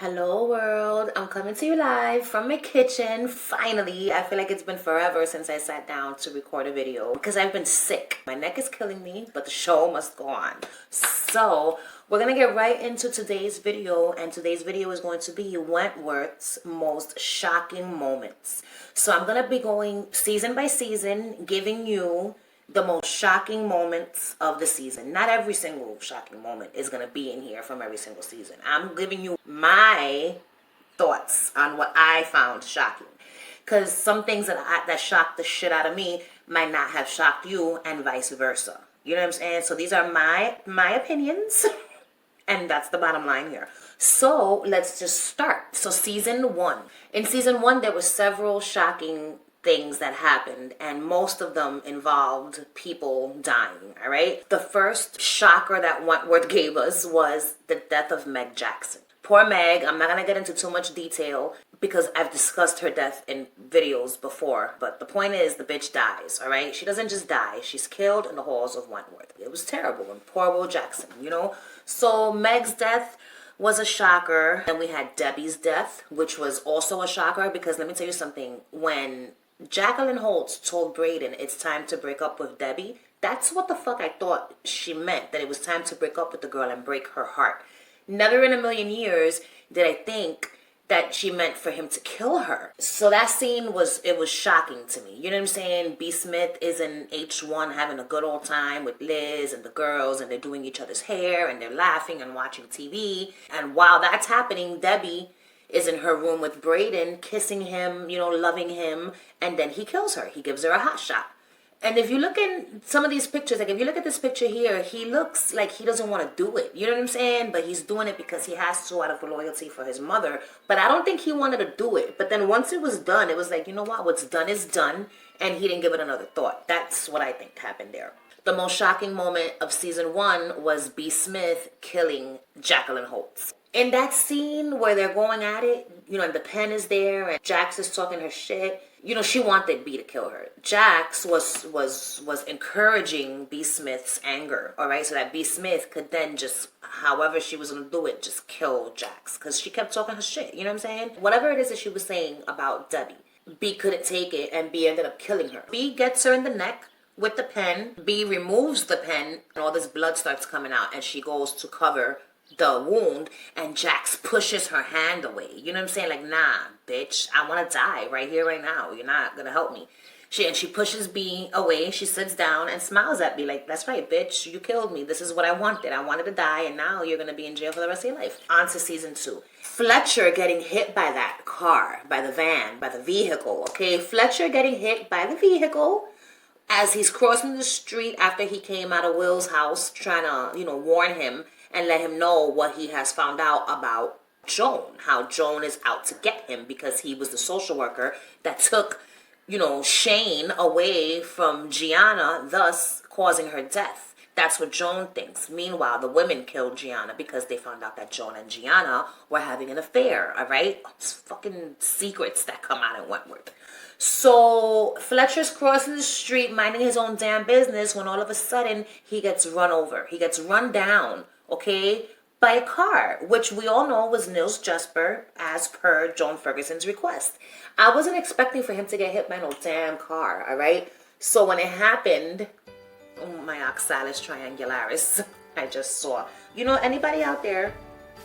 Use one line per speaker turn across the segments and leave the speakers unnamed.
Hello world, I'm coming to you live from my kitchen. Finally, I feel like it's been forever since I sat down to record a video because I've been sick. My neck is killing me, but the show must go on. So we're gonna get right into today's video, and today's video is going to be Wentworth's most shocking moments. So I'm gonna be going season by season, giving you the most shocking moments of the season. Not every single shocking moment is going to be in here from every single season. I'm giving you my thoughts on what I found shocking. Because some things that shocked the shit out of me might not have shocked you, and vice versa. You know what I'm saying? So these are my opinions. And that's the bottom line here. So let's just start. So season 1. In season 1, there were several shocking things that happened, and most of them involved people dying. All right, the first shocker that Wentworth gave us was the death of Meg Jackson. Poor Meg. I'm not gonna get into too much detail because I've discussed her death in videos before, but the point is the bitch dies. All right, she doesn't just die, she's killed in the halls of Wentworth. It was terrible. And poor Will Jackson, you know. So Meg's death was a shocker. Then we had Debbie's death, which was also a shocker, because let me tell you something. When Jacqueline Holtz told Braden it's time to break up with Debbie, that's what the fuck I thought she meant, that it was time to break up with the girl and break her heart. Never in a million years did I think that she meant for him to kill her. So that scene was shocking to me. You know what I'm saying? Bea Smith is in H1 having a good old time with Liz and the girls, and they're doing each other's hair and they're laughing and watching TV. And while that's happening, Debbie is in her room with Braden, kissing him, you know, loving him, and then he kills her. He gives her a hot shot. And if you look in some of these pictures, like if you look at this picture here, he looks like he doesn't want to do it. You know what I'm saying? But he's doing it because he has to out of loyalty for his mother. But I don't think he wanted to do it. But then once it was done, it was like, you know what? What's done is done. And he didn't give it another thought. That's what I think happened there. The most shocking moment of season 1 was Bea Smith killing Jacqueline Holtz. In that scene where they're going at it, you know, and the pen is there and Jax is talking her shit, you know, she wanted Bea to kill her. Jax was encouraging Bea Smith's anger, all right? So that Bea Smith could then just, however she was going to do it, just kill Jax. Because she kept talking her shit, you know what I'm saying? Whatever it is that she was saying about Debbie, Bea couldn't take it, and Bea ended up killing her. Bea gets her in the neck with the pen. Bea removes the pen, and all this blood starts coming out, and she goes to cover the wound, and Jax pushes her hand away. You know what I'm saying? Like, nah, bitch, I want to die right here, right now. You're not gonna help me. She pushes Bea away. She sits down and smiles at me like, that's right, bitch, you killed me. This is what I wanted. I wanted to die, and now you're gonna be in jail for the rest of your life. On to season 2. Fletcher getting hit by that car, by the van, by the vehicle. Okay, Fletcher getting hit by the vehicle as he's crossing the street after he came out of Will's house, trying to, you know, warn him and let him know what he has found out about Joan. How Joan is out to get him because he was the social worker that took, you know, Shane away from Gianna, thus causing her death. That's what Joan thinks. Meanwhile, the women killed Gianna because they found out that Joan and Gianna were having an affair, all right? It's fucking secrets that come out in Wentworth. So Fletcher's crossing the street, minding his own damn business, when all of a sudden he gets run over. He gets run down, okay, by a car, which we all know was Nils Jesper, as per Joan Ferguson's request. I wasn't expecting for him to get hit by no damn car, all right? So when it happened, oh, my oxalis triangularis, I just saw. You know, anybody out there,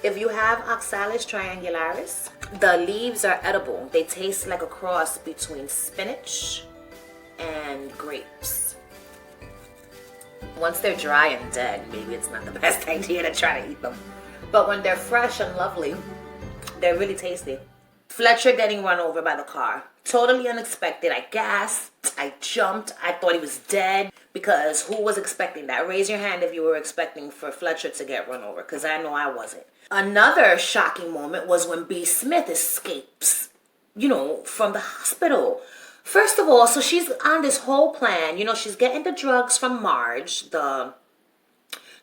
if you have oxalis triangularis, the leaves are edible. They taste like a cross between spinach and grapes. Once they're dry and dead, maybe it's not the best idea to try to eat them. But when they're fresh and lovely, they're really tasty. Fletcher getting run over by the car. Totally unexpected. I gasped. I jumped. I thought he was dead, because who was expecting that? Raise your hand if you were expecting for Fletcher to get run over, because I know I wasn't. Another shocking moment was when Bea Smith escapes, you know, from the hospital. First of all, so she's on this whole plan. You know, she's getting the drugs from Marge, the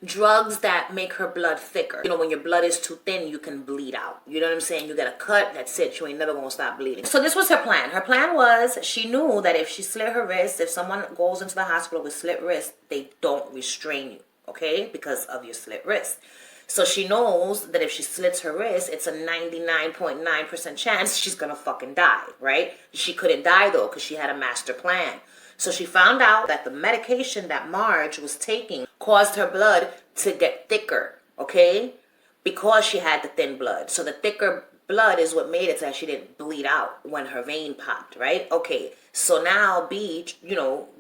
drugs that make her blood thicker. You know, when your blood is too thin, you can bleed out. You know what I'm saying? You get a cut, that's it. You ain't never gonna stop bleeding. So this was her plan. Her plan was, she knew that if she slit her wrist, if someone goes into the hospital with slit wrist, they don't restrain you, okay? Because of your slit wrist. So she knows that if she slits her wrist, it's a 99.9% chance she's gonna fucking die, right? She couldn't die though, because she had a master plan. So she found out that the medication that Marge was taking caused her blood to get thicker, okay? Because she had the thin blood. So the thicker blood is what made it so that she didn't bleed out when her vein popped, right? Okay, so now Bea,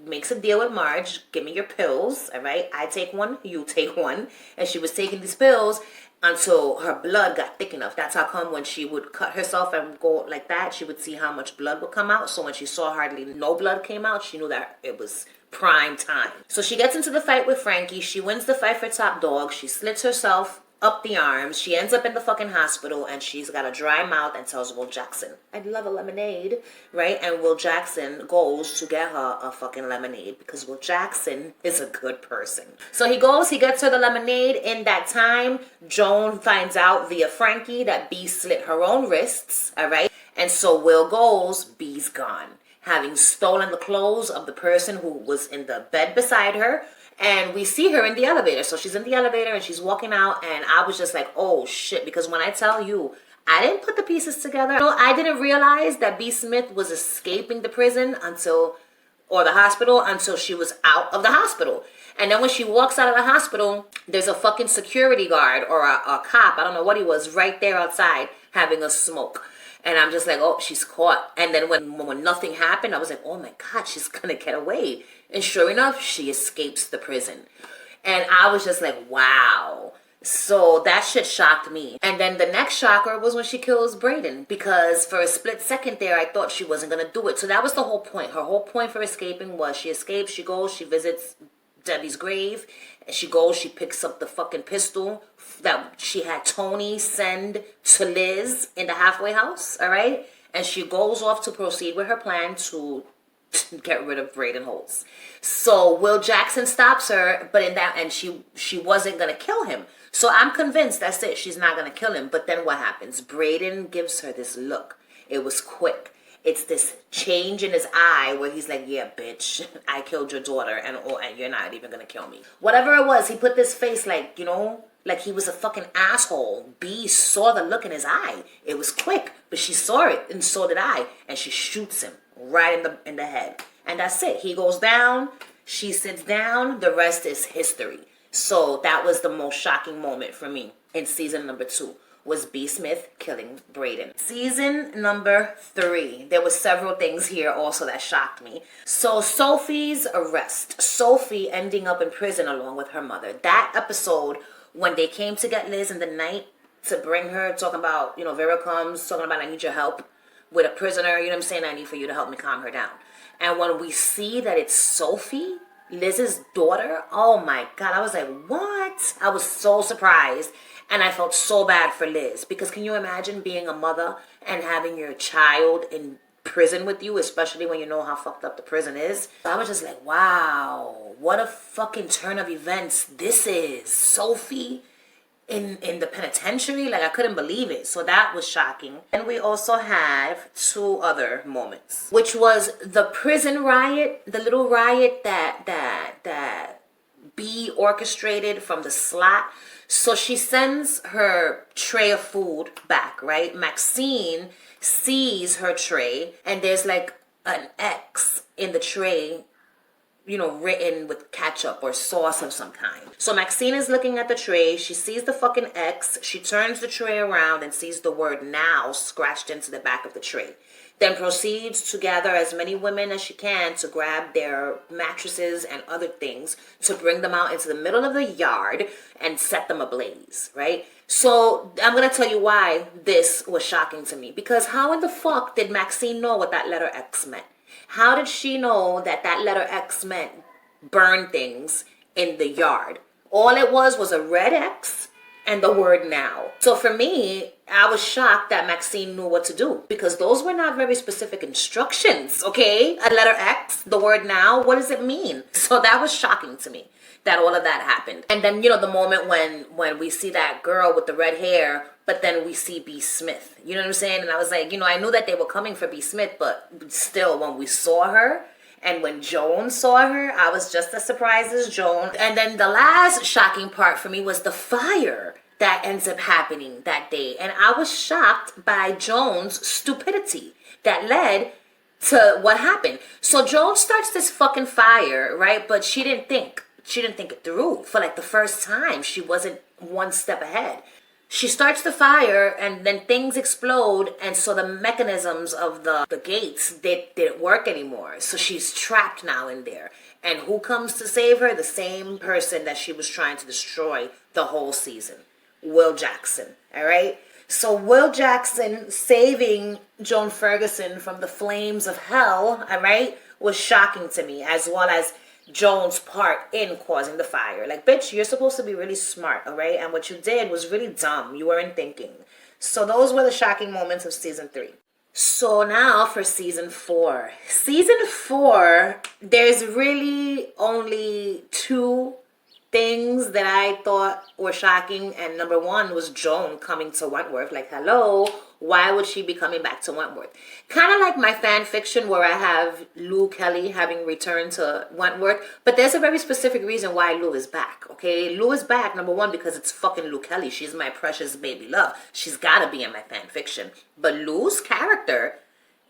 makes a deal with Marge. Give me your pills, all right? I take one, you take one. And she was taking these pills until her blood got thick enough. That's how come when she would cut herself and go like that, she would see how much blood would come out. So when she saw hardly no blood came out, she knew that it was prime time. So she gets into the fight with Frankie. She wins the fight for top dog. She slits herself up the arms. She ends up in the fucking hospital, and she's got a dry mouth and tells Will Jackson, I'd love a lemonade, right? And Will Jackson goes to get her a fucking lemonade because Will Jackson is a good person. So he goes, he gets her the lemonade. In that time, Joan finds out via Frankie that Bea slit her own wrists, all right? And so Will goes, Bea's gone, having stolen the clothes of the person who was in the bed beside her. And we see her in the elevator. So she's in the elevator and she's walking out. And I was just like, oh shit. Because when I tell you, I didn't put the pieces together. I didn't realize that Bea Smith was escaping the prison or the hospital until she was out of the hospital. And then when she walks out of the hospital, there's a fucking security guard or a cop, I don't know what he was, right there outside having a smoke. And I'm just like, oh, she's caught. And then when nothing happened, I was like, oh my God, she's going to get away. And sure enough, she escapes the prison. And I was just like, wow. So that shit shocked me. And then the next shocker was when she kills Brayden. Because for a split second there, I thought she wasn't going to do it. So that was the whole point. Her whole point for escaping was she escapes, she goes, she visits Debbie's grave. And she goes, she picks up the fucking pistol that she had Tony send to Liz in the halfway house, all right? And she goes off to proceed with her plan to get rid of Brayden Holtz. So Will Jackson stops her, but and she wasn't gonna kill him. So I'm convinced that's it. She's not gonna kill him. But then what happens? Brayden gives her this look. It was quick. It's this change in his eye where he's like, yeah, bitch, I killed your daughter and you're not even gonna kill me. Whatever it was, he put this face like, like he was a fucking asshole. Bea saw the look in his eye. It was quick, but she saw it and so did I. And she shoots him right in the head. And that's it. He goes down. She sits down. The rest is history. So that was the most shocking moment for me in season number 2. Was Bea Smith killing Brayden. Season number 3. There were several things here also that shocked me. So Sophie's arrest. Sophie ending up in prison along with her mother. That episode when they came to get Liz in the night to bring her, talking about, Vera comes, talking about I need your help with a prisoner, you know what I'm saying? I need for you to help me calm her down. And when we see that it's Sophie, Liz's daughter, oh my God, I was like, what? I was so surprised. And I felt so bad for Liz. Because can you imagine being a mother and having your child in prison with you, especially when you know how fucked up the prison is? So I was just like, wow, what a fucking turn of events this is. Sophie in the penitentiary, like I couldn't believe it. So that was shocking. And we also have 2 other moments, which was the prison riot, the little riot that Bea orchestrated from the slot. So she sends her tray of food back, right? Maxine sees her tray and there's like an X in the tray, written with ketchup or sauce of some kind. So Maxine is looking at the tray. She sees the fucking X. She turns the tray around and sees the word now scratched into the back of the tray. Then proceeds to gather as many women as she can to grab their mattresses and other things to bring them out into the middle of the yard and set them ablaze, right? So I'm going to tell you why this was shocking to me. Because how in the fuck did Maxine know what that letter X meant? How did she know that letter X meant burn things in the yard? All it was a red X and the word now. So for me, I was shocked that Maxine knew what to do because those were not very specific instructions, okay? A letter X, the word now, what does it mean? So that was shocking to me that all of that happened. And then, the moment when we see that girl with the red hair, but then we see Bea Smith, you know what I'm saying? And I was like, I knew that they were coming for Bea Smith, but still when we saw her, and when Joan saw her, I was just as surprised as Joan. And then the last shocking part for me was the fire. that ends up happening that day. And I was shocked by Joan's stupidity that led to what happened. So Joan starts this fucking fire, right? But she didn't think it through. For like the first time, she wasn't one step ahead. She starts the fire and then things explode, and so the mechanisms of the gates didn't work anymore. So she's trapped now in there. And who comes to save her? The same person that she was trying to destroy the whole season. Will Jackson. All right? So Will Jackson saving Joan Ferguson from the flames of hell, all right, was shocking to me, as well as Joan's part in causing the fire. Like, bitch, you're supposed to be really smart, all right? And what you did was really dumb. You weren't thinking. So those were the shocking moments of season 3. So now for season 4. Season 4, there's really only 2 things that I thought were shocking. And number 1 was Joan coming to Wentworth. Like, hello, why would she be coming back to Wentworth? Kind of like my fan fiction where I have Lou Kelly having returned to Wentworth. But there's a very specific reason why Lou is back, okay? Lou is back, number 1, because it's fucking Lou Kelly. She's my precious baby love. She's got to be in my fan fiction. But Lou's character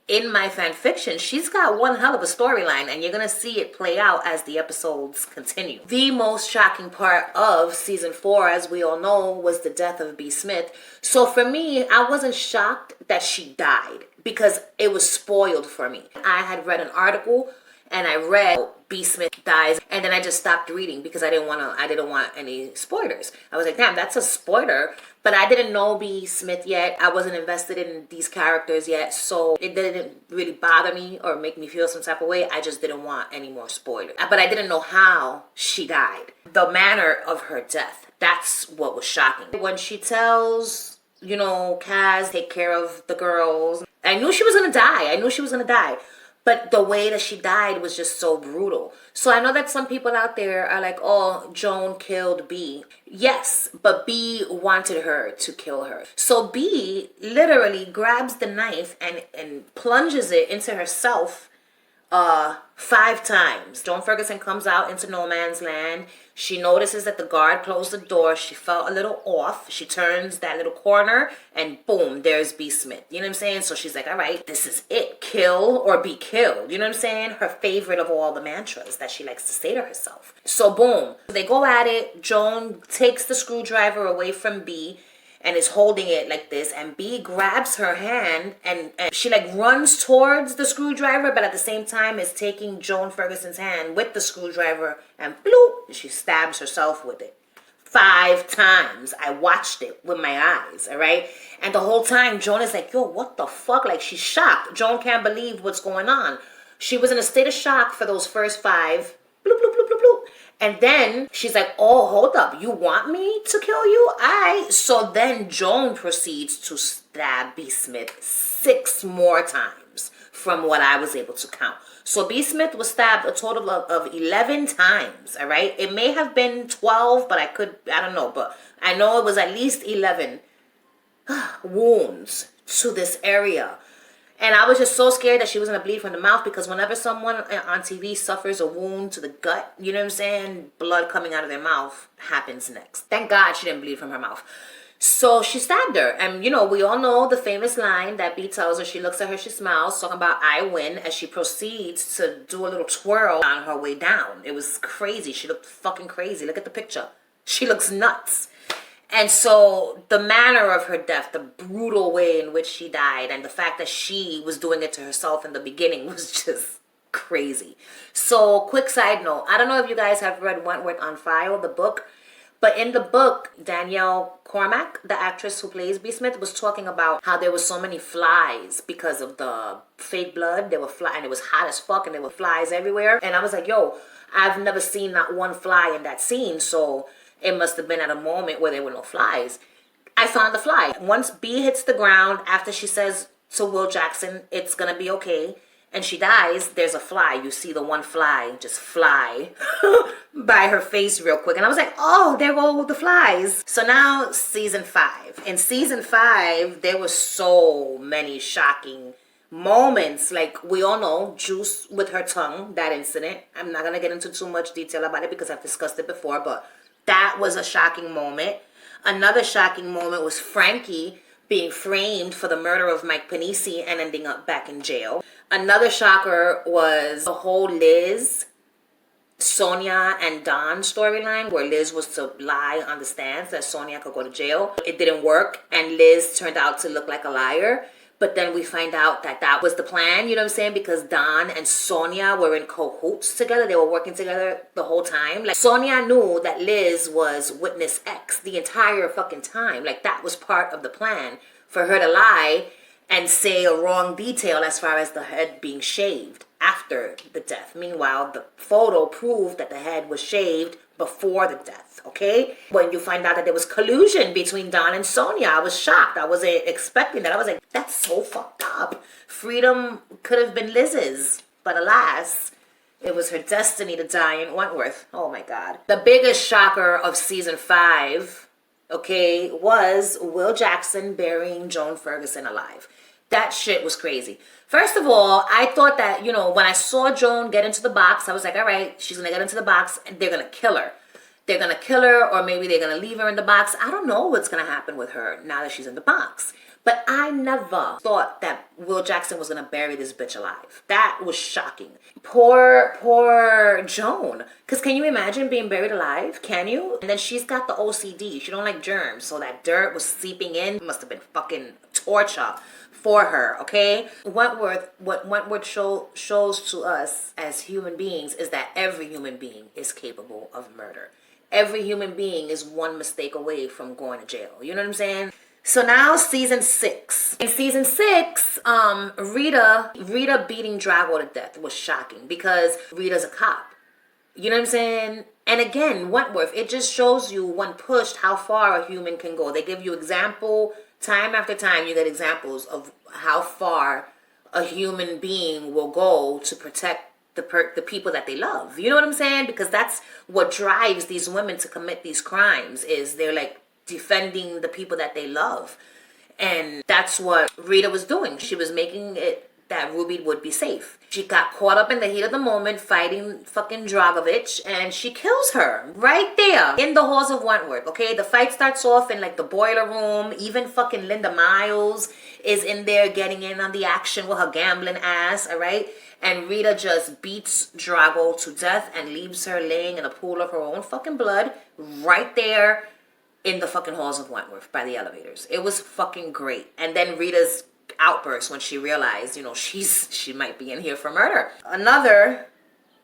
in my fan fiction, she's got one hell of a storyline, and you're going to see it play out as the episodes continue. The most shocking part of season 4, as we all know, was the death of Bea Smith. So for me, I wasn't shocked that she died because it was spoiled for me. I had read an article and I read Bea Smith dies, and then I just stopped reading because I didn't want any spoilers. I was like, damn, that's a spoiler. But I didn't know Bea Smith yet. I wasn't invested in these characters yet, so it didn't really bother me or make me feel some type of way. I just didn't want any more spoilers. But I didn't know how she died. The manner of her death. That's what was shocking. When she tells, Kaz, take care of the girls. I knew she was going to die. But the way that she died was just so brutal. So I know that some people out there are like, oh, Joan killed Bea. Yes, but Bea wanted her to kill her. So Bea literally grabs the knife and plunges it into herself 5 times. Joan Ferguson comes out into no man's land. She notices that the guard closed the door. She felt a little off. She turns that little corner and boom, there's Bea Smith. You know what I'm saying? So she's like, all right, this is it. Kill or be killed. You know what I'm saying? Her favorite of all the mantras that she likes to say to herself. So boom, they go at it. Joan takes the screwdriver away from Bea and is holding it like this, and Bea grabs her hand and she like runs towards the screwdriver, but at the same time is taking Joan Ferguson's hand with the screwdriver and bloop, she stabs herself with it. 5 times. I watched it with my eyes, all right? And the whole time Joan is like, yo, what the fuck? Like, she's shocked. Joan can't believe what's going on. She was in a state of shock for those first 5. Bloop, bloop, bloop, bloop, bloop. And then she's like, oh, hold up. You want me to kill you? So then Joan proceeds to stab Bea Smith 6 more times from what I was able to count. So Bea Smith was stabbed a total of 11 times, all right? It may have been 12, but I don't know. But I know it was at least 11 wounds to this area. And I was just so scared that she was going to bleed from the mouth, because whenever someone on TV suffers a wound to the gut, you know what I'm saying, blood coming out of their mouth happens next. Thank God she didn't bleed from her mouth. So she stabbed her. And, we all know the famous line that Bea tells her. She looks at her, she smiles, talking about I win, as she proceeds to do a little twirl on her way down. It was crazy. She looked fucking crazy. Look at the picture. She looks nuts. And so the manner of her death, the brutal way in which she died, and the fact that she was doing it to herself in the beginning was just crazy. So quick side note, I don't know if you guys have read Wentworth on File, the book, but in the book, Danielle Cormack, the actress who plays Bea Smith, was talking about how there was so many flies because of the fake blood. There were flies, and it was hot as fuck, and there were flies everywhere. And I was like, yo, I've never seen not one fly in that scene, so it must have been at a moment where there were no flies. I found the fly. Once Bea hits the ground, after she says to Will Jackson, it's going to be okay, and she dies, there's a fly. You see the one fly just fly by her face real quick. And I was like, oh, there go the flies. So now season 5. In season 5, there were so many shocking moments. Like, we all know Juice with her tongue, that incident. I'm not going to get into too much detail about it because I've discussed it before, but that was a shocking moment. Another shocking moment was Frankie being framed for the murder of Mike Panisi and ending up back in jail. Another shocker was the whole Liz, Sonia, and Don storyline where Liz was to lie on the stand so that Sonia could go to jail. It didn't work and Liz turned out to look like a liar. But then we find out that that was the plan, you know what I'm saying? Because Don and Sonia were in cahoots together. They were working together the whole time. Like, Sonia knew that Liz was witness X the entire fucking time. Like, that was part of the plan for her to lie and say a wrong detail as far as the head being shaved after the death. Meanwhile, the photo proved that the head was shaved before the death, okay? When you find out that there was collusion between Don and Sonia, I was shocked. I wasn't expecting that. I was like, that's so fucked up. Freedom could have been Liz's, but alas, it was her destiny to die in Wentworth. Oh my God. The biggest shocker of season 5, okay, was Will Jackson burying Joan Ferguson alive. That shit was crazy. First of all, I thought that, you know, when I saw Joan get into the box, I was like, all right, she's going to get into the box and they're going to kill her. They're going to kill her, or maybe they're going to leave her in the box. I don't know what's going to happen with her now that she's in the box. But I never thought that Will Jackson was going to bury this bitch alive. That was shocking. Poor Joan. Because can you imagine being buried alive? Can you? And then she's got the OCD. She don't like germs. So that dirt was seeping in. It must have been fucking torture for her, okay? What Wentworth shows to us as human beings is that every human being is capable of murder. Every human being is one mistake away from going to jail. You know what I'm saying? So now season 6. In season 6, Rita beating Drago to death was shocking because Rita's a cop. You know what I'm saying? And again, Wentworth, it just shows you when pushed how far a human can go. They give you example, time after time you get examples of how far a human being will go to protect the people that they love. You know what I'm saying? Because that's what drives these women to commit these crimes, is they're like defending the people that they love. And that's what Rita was doing. She was making it that Ruby would be safe. She got caught up in the heat of the moment fighting fucking Dragovich, and she kills her right there in the halls of Wentworth, okay? The fight starts off in like the boiler room. Even fucking Linda Miles is in there getting in on the action with her gambling ass, all right? And Rita just beats Drago to death and leaves her laying in a pool of her own fucking blood right there in the fucking halls of Wentworth by the elevators. It was fucking great. And then Rita's outburst when she realized, you know, she might be in here for murder. Another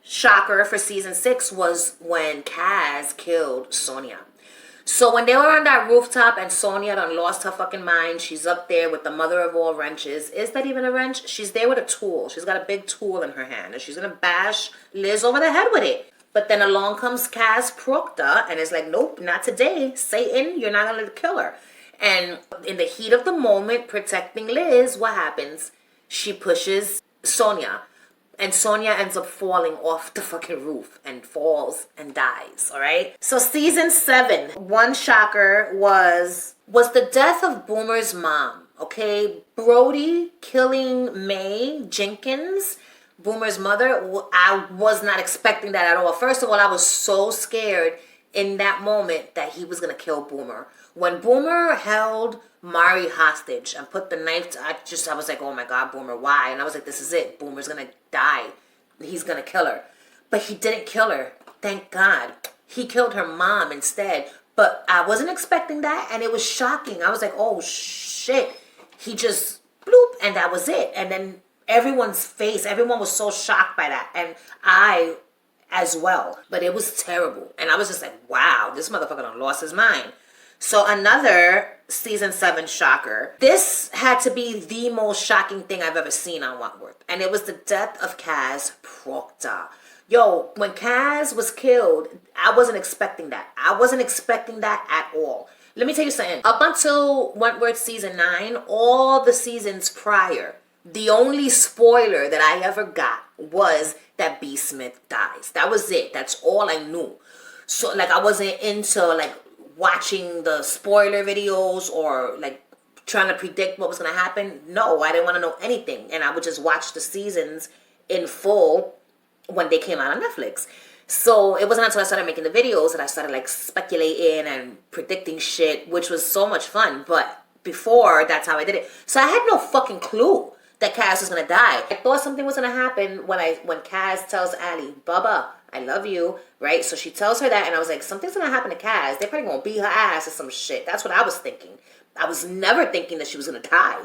shocker for season 6 was when Kaz killed Sonia. So when they were on that rooftop and Sonia done lost her fucking mind, she's up there with the mother of all wrenches. Is that even a wrench? She's there with a tool. She's got a big tool in her hand and she's gonna bash Liz over the head with it. But then along comes Kaz Proctor and is like, nope, not today. Satan, you're not gonna kill her. And in the heat of the moment, protecting Liz, what happens? She pushes Sonia. And Sonia ends up falling off the fucking roof and falls and dies, all right? So season 7, one shocker was the death of Boomer's mom, okay? Brody killing Mae Jenkins, Boomer's mother. I was not expecting that at all. First of all, I was so scared in that moment that he was going to kill Boomer. When Boomer held Mari hostage and put the knife to, I was like, oh my God, Boomer, why? And I was like, this is it. Boomer's going to die. He's going to kill her. But he didn't kill her. Thank God. He killed her mom instead. But I wasn't expecting that, and it was shocking. I was like, oh shit. He just bloop, and that was it. And then everyone was so shocked by that. And I as well. But it was terrible. And I was just like, wow, this motherfucker done lost his mind. So another season 7 shocker. This had to be the most shocking thing I've ever seen on Wentworth. And it was the death of Kaz Proctor. Yo, when Kaz was killed, I wasn't expecting that. I wasn't expecting that at all. Let me tell you something. Up until Wentworth season 9, all the seasons prior, the only spoiler that I ever got was that Bea Smith dies. That was it. That's all I knew. So, like, I wasn't into, like, watching the spoiler videos or like trying to predict what was going to happen. No, I didn't want to know anything. And I would just watch the seasons in full when they came out on Netflix. So it wasn't until I started making the videos that I started like speculating and predicting shit, which was so much fun. But before, that's how I did it. So I had no fucking clue that Kaz was gonna die. I thought something was gonna happen when Kaz tells Allie, Bubba, I love you, right? So she tells her that, and I was like, something's gonna happen to Kaz. They're probably gonna beat her ass or some shit. That's what I was thinking. I was never thinking that she was gonna die.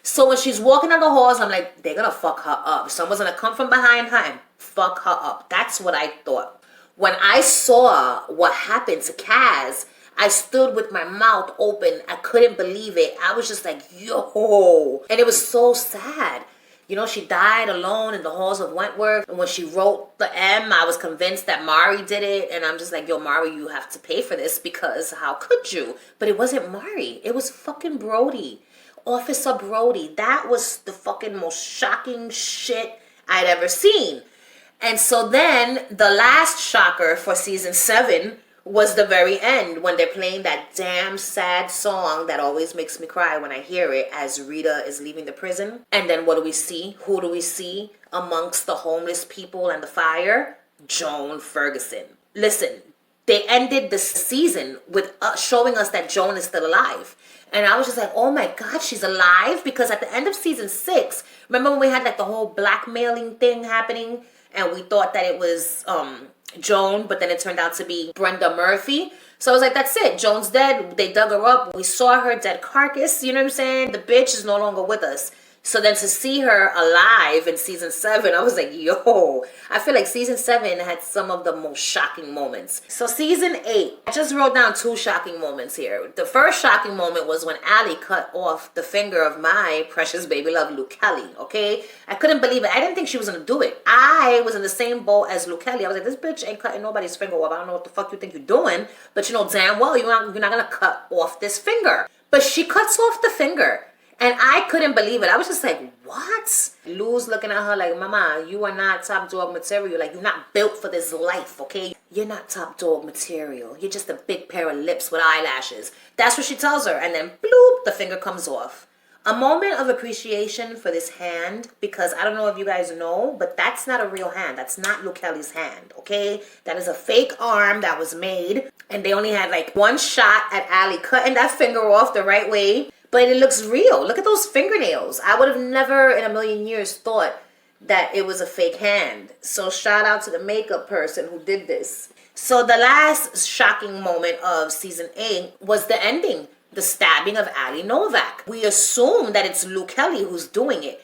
So when she's walking down the halls, I'm like, they're gonna fuck her up. Someone's gonna come from behind her and fuck her up. That's what I thought. When I saw what happened to Kaz, I stood with my mouth open. I couldn't believe it. I was just like, yo. And it was so sad. You know, she died alone in the halls of Wentworth. And when she wrote the M, I was convinced that Mari did it. And I'm just like, yo, Mari, you have to pay for this because how could you? But it wasn't Mari. It was fucking Brody. Officer Brody. That was the fucking most shocking shit I'd ever seen. And so then the last shocker for season 7 was the very end when they're playing that damn sad song that always makes me cry when I hear it as Rita is leaving the prison. And then what do we see? Who do we see amongst the homeless people and the fire? Joan Ferguson. Listen, they ended the season with showing us that Joan is still alive. And I was just like, oh my God, she's alive? Because at the end of season 6, remember when we had like the whole blackmailing thing happening? And we thought that it was Joan, but then it turned out to be Brenda Murphy. So I was like, that's it. Joan's dead. They dug her up. We saw her dead carcass. You know what I'm saying? The bitch is no longer with us. So then to see her alive in season 7, I was like, yo, I feel like season 7 had some of the most shocking moments. So season 8, I just wrote down 2 shocking moments here. The first shocking moment was when Allie cut off the finger of my precious baby love, Luke Kelly, okay? I couldn't believe it. I didn't think she was going to do it. I was in the same boat as Luke Kelly. I was like, this bitch ain't cutting nobody's finger off. I don't know what the fuck you think you're doing, but you know damn well you're not going to cut off this finger. But she cuts off the finger. And I couldn't believe it. I was just like, what? Lou's looking at her like, mama, you are not top dog material. Like, you're not built for this life, okay? You're not top dog material. You're just a big pair of lips with eyelashes. That's what she tells her. And then, bloop, the finger comes off. A moment of appreciation for this hand, because I don't know if you guys know, but that's not a real hand. That's not Luke Kelly's hand, okay? That is a fake arm that was made. And they only had like one shot at Allie cutting that finger off the right way. But it looks real. Look at those fingernails. I would have never in a million years thought that it was a fake hand. So shout out to the makeup person who did this. So the last shocking moment of season 8 was the ending. The stabbing of Allie Novak. We assume that it's Luke Kelly who's doing it.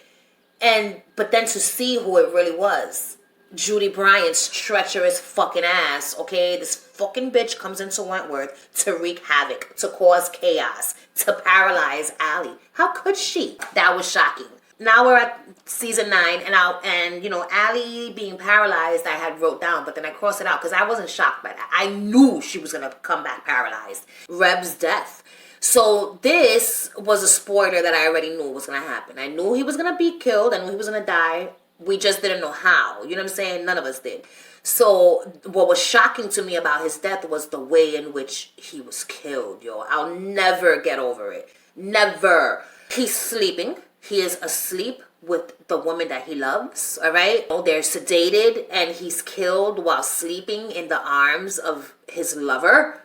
But then to see who it really was. Judy Bryant's treacherous fucking ass, okay? This fucking bitch comes into Wentworth to wreak havoc, to cause chaos, to paralyze Allie. How could she? That was shocking. Now we're at season 9, and you know, Allie being paralyzed, I had wrote down, but then I crossed it out because I wasn't shocked by that. I knew she was gonna come back paralyzed. Reb's death. So this was a spoiler that I already knew was gonna happen. I knew he was gonna be killed. I knew he was gonna die. We just didn't know how. You know what I'm saying? None of us did. So what was shocking to me about his death was the way in which he was killed, yo. I'll never get over it. Never. He's sleeping. He is asleep with the woman that he loves, all right? They're sedated and he's killed while sleeping in the arms of his lover.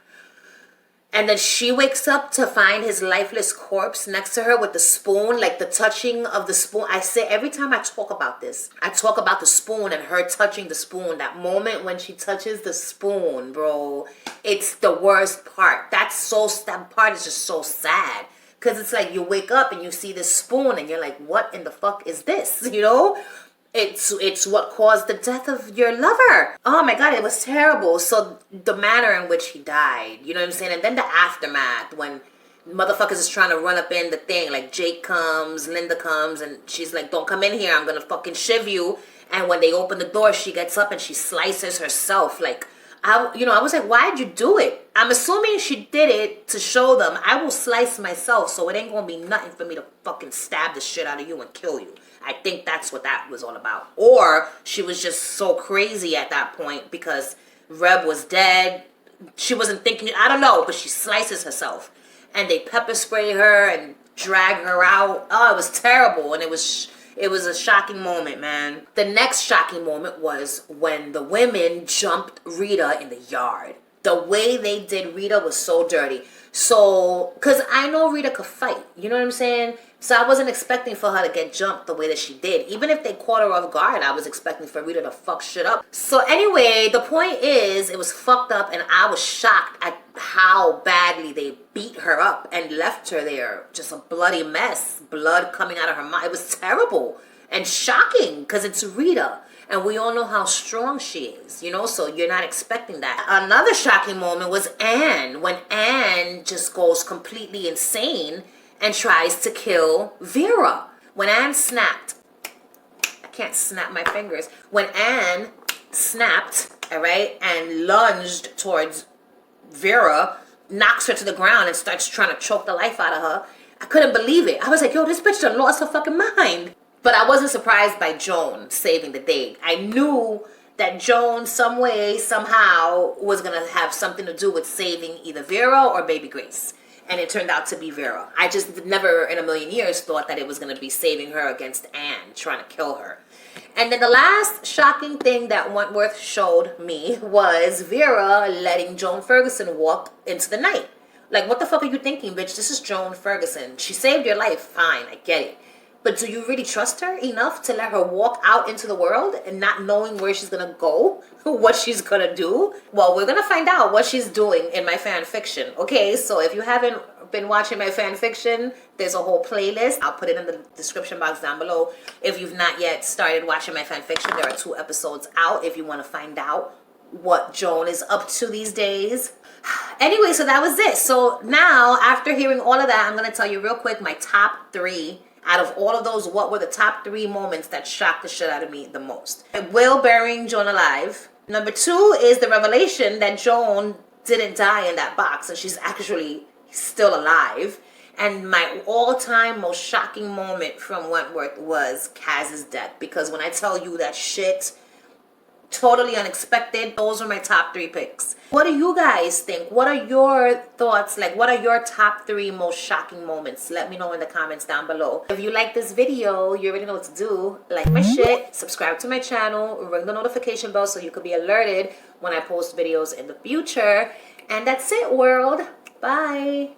And then she wakes up to find his lifeless corpse next to her with the spoon, like the touching of the spoon. I say every time I talk about this, I talk about the spoon and her touching the spoon. That moment when she touches the spoon, bro, it's the worst part. That part is just so sad. Because it's like you wake up and you see this spoon and you're like, what in the fuck is this? You know? It's what caused the death of your lover. Oh my God, it was terrible. So the manner in which he died, you know what I'm saying? And then the aftermath when motherfuckers is trying to run up in the thing. Like Jake comes, Linda comes, and she's like, don't come in here. I'm going to fucking shiv you. And when they open the door, she gets up and she slices herself. Like, I was like, why'd you do it? I'm assuming she did it to show them I will slice myself, so it ain't going to be nothing for me to fucking stab the shit out of you and kill you. I think that's what that was all about. Or she was just so crazy at that point because Reb was dead. She wasn't thinking, I don't know, but she slices herself. And they pepper spray her and drag her out. Oh, it was terrible. And it was It was a shocking moment, man. The next shocking moment was when the women jumped Rita in the yard. The way they did Rita was so dirty. So, because I know Rita could fight. You know what I'm saying? So I wasn't expecting for her to get jumped the way that she did. Even if they caught her off guard, I was expecting for Rita to fuck shit up. So anyway, the point is, it was fucked up, and I was shocked at how badly they beat her up and left her there. Just a bloody mess. Blood coming out of her mouth. It was terrible and shocking because it's Rita. And we all know how strong she is, you know, so you're not expecting that. Another shocking moment was Anne, when Anne just goes completely insane and tries to kill Vera. When Anne snapped, I can't snap my fingers. When Anne snapped, all right, and lunged towards Vera, knocks her to the ground and starts trying to choke the life out of her, I couldn't believe it. I was like, yo, this bitch done lost her fucking mind. But I wasn't surprised by Joan saving the day. I knew that Joan, some way, somehow, was going to have something to do with saving either Vera or Baby Grace. And it turned out to be Vera. I just never in a million years thought that it was going to be saving her against Anne, trying to kill her. And then the last shocking thing that Wentworth showed me was Vera letting Joan Ferguson walk into the night. Like, what the fuck are you thinking, bitch? This is Joan Ferguson. She saved your life. Fine, I get it. But do you really trust her enough to let her walk out into the world and not knowing where she's going to go, what she's going to do? Well, we're going to find out what she's doing in my fan fiction. Okay, so if you haven't been watching my fan fiction, there's a whole playlist. I'll put it in the description box down below. If you've not yet started watching my fan fiction, there are 2 episodes out if you want to find out what Joan is up to these days. Anyway, so that was it. So now, after hearing all of that, I'm going to tell you real quick my top 3 out of all of those. What were the top 3 moments that shocked the shit out of me the most? Will burying Joan alive. Number 2 is the revelation that Joan didn't die in that box and she's actually still alive. And my all-time most shocking moment from Wentworth was Kaz's death. Because when I tell you that shit, totally unexpected, those were my top 3 picks. What do you guys think? What are your thoughts? Like, what are your top 3 most shocking moments? Let me know in the comments down below. If you like this video, you already know what to do. Like my shit, subscribe to my channel, ring the notification bell so you could be alerted when I post videos in the future. And that's it, world. Bye.